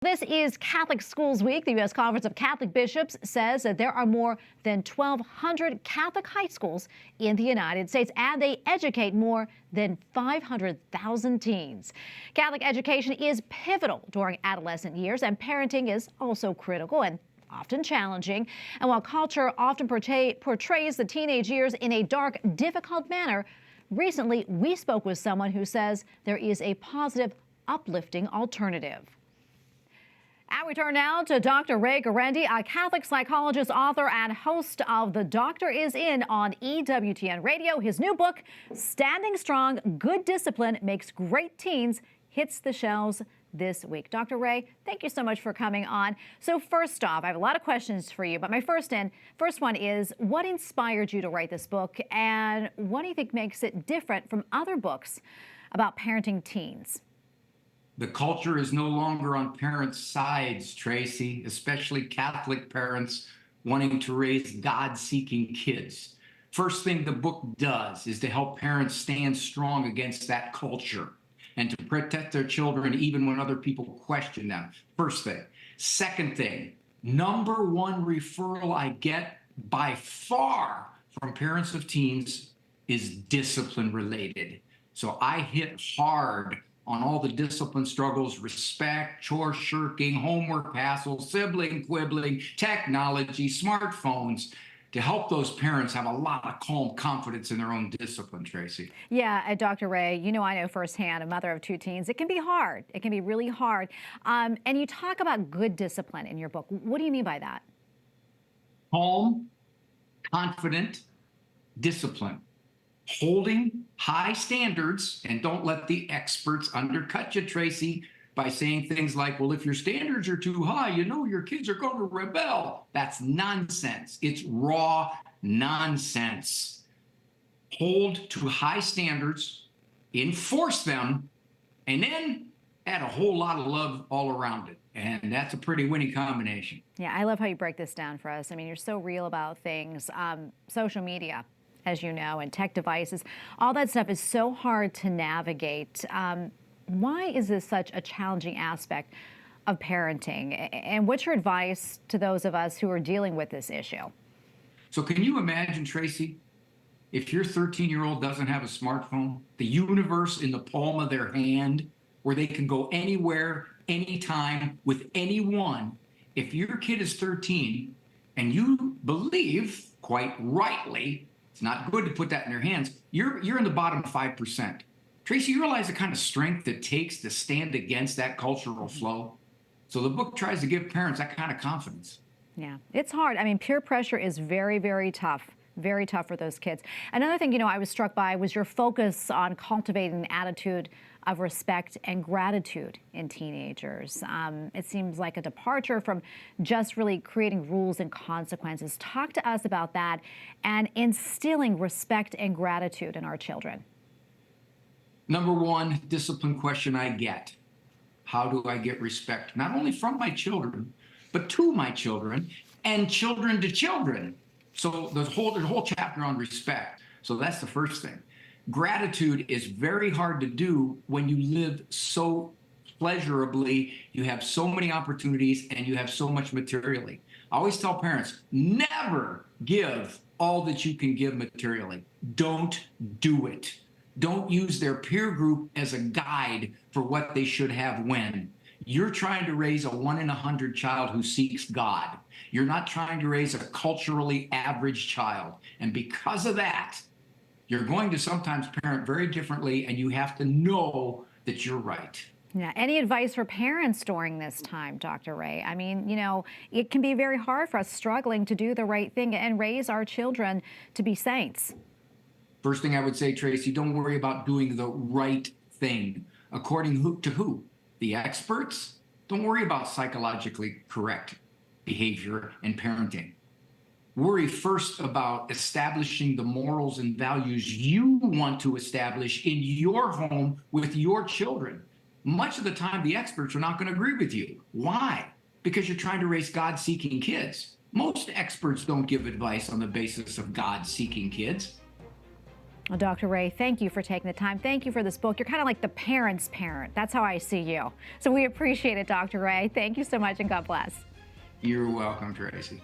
This is Catholic Schools Week. The U.S. Conference of Catholic Bishops says that there are more than 1,200 Catholic high schools in the United States, and they educate more than 500,000 teens. Catholic education is pivotal during adolescent years, and parenting is also critical and often challenging. And while culture often portrays the teenage years in a dark, difficult manner, recently we spoke with someone who says there is a positive, uplifting alternative. And we turn now to Dr. Ray Guarendi, a Catholic psychologist, author, and host of The Doctor Is In on EWTN Radio. His new book, Standing Strong, Good Discipline Makes Great Teens, hits the shelves this week. Dr. Ray, thank you so much for coming on. So first off, I have a lot of questions for you, but my first one is, what inspired you to write this book, and what do you think makes it different from other books about parenting teens? The culture is no longer on parents' sides, Tracy, especially Catholic parents wanting to raise God-seeking kids. First thing the book does is to help parents stand strong against that culture and to protect their children even when other people question them. First thing. Second thing, number one referral I get by far from parents of teens is discipline related. So I hit hard on all the discipline struggles: respect, chore shirking, homework hassles, sibling quibbling, technology, smartphones, to help those parents have a lot of calm confidence in their own discipline, Tracy. Yeah, Dr. Ray, you know, I know firsthand, a mother of two teens, it can be hard. It can be really hard. And you talk about good discipline in your book. What do you mean by that? Calm, confident, discipline. Holding high standards, and don't let the experts undercut you, Tracy, by saying things like, well, if your standards are too high, you know your kids are going to rebel. That's nonsense. It's raw nonsense. Hold to high standards, enforce them, and then add a whole lot of love all around it. And that's a pretty winning combination. Yeah, I love how you break this down for us. I mean, you're so real about things. Social media, as you know, and tech devices, all that stuff is so hard to navigate. Why is this such a challenging aspect of parenting? And what's your advice to those of us who are dealing with this issue? So can you imagine, Tracy, if your 13-year-old doesn't have a smartphone, the universe in the palm of their hand, where they can go anywhere, anytime, with anyone? If your kid is 13 and you believe, quite rightly, it's not good to put that in their hands, you're in the bottom 5%. Tracy, you realize the kind of strength it takes to stand against that cultural flow? So the book tries to give parents that kind of confidence. Yeah, it's hard. I mean, peer pressure is very, very tough. Very tough for those kids. Another thing, you know, I was struck by was your focus on cultivating an attitude of respect and gratitude in teenagers. It seems like a departure from just really creating rules and consequences. Talk to us about that and instilling respect and gratitude in our children. Number one discipline question I get: how do I get respect, not only from my children, but to my children and children to children? So there's a whole chapter on respect. So that's the first thing. Gratitude is very hard to do when you live so pleasurably, you have so many opportunities, and you have so much materially. I always tell parents, never give all that you can give materially. Don't do it. Don't use their peer group as a guide for what they should have when. You're trying to raise a 1 in 100 child who seeks God. You're not trying to raise a culturally average child. And because of that, you're going to sometimes parent very differently, and you have to know that you're right. Yeah. Any advice for parents during this time, Dr. Ray? I mean, you know, it can be very hard for us struggling to do the right thing and raise our children to be saints. First thing I would say, Tracy, don't worry about doing the right thing. According to who? The experts? Don't worry about psychologically correct behavior and parenting. Worry first about establishing the morals and values you want to establish in your home with your children. Much of the time, the experts are not going to agree with you. Why? Because you're trying to raise God-seeking kids. Most experts don't give advice on the basis of God-seeking kids. Well, Dr. Ray, thank you for taking the time. Thank you for this book. You're kind of like the parent's parent. That's how I see you. So we appreciate it, Dr. Ray. Thank you so much, and God bless. You're welcome, Tracy.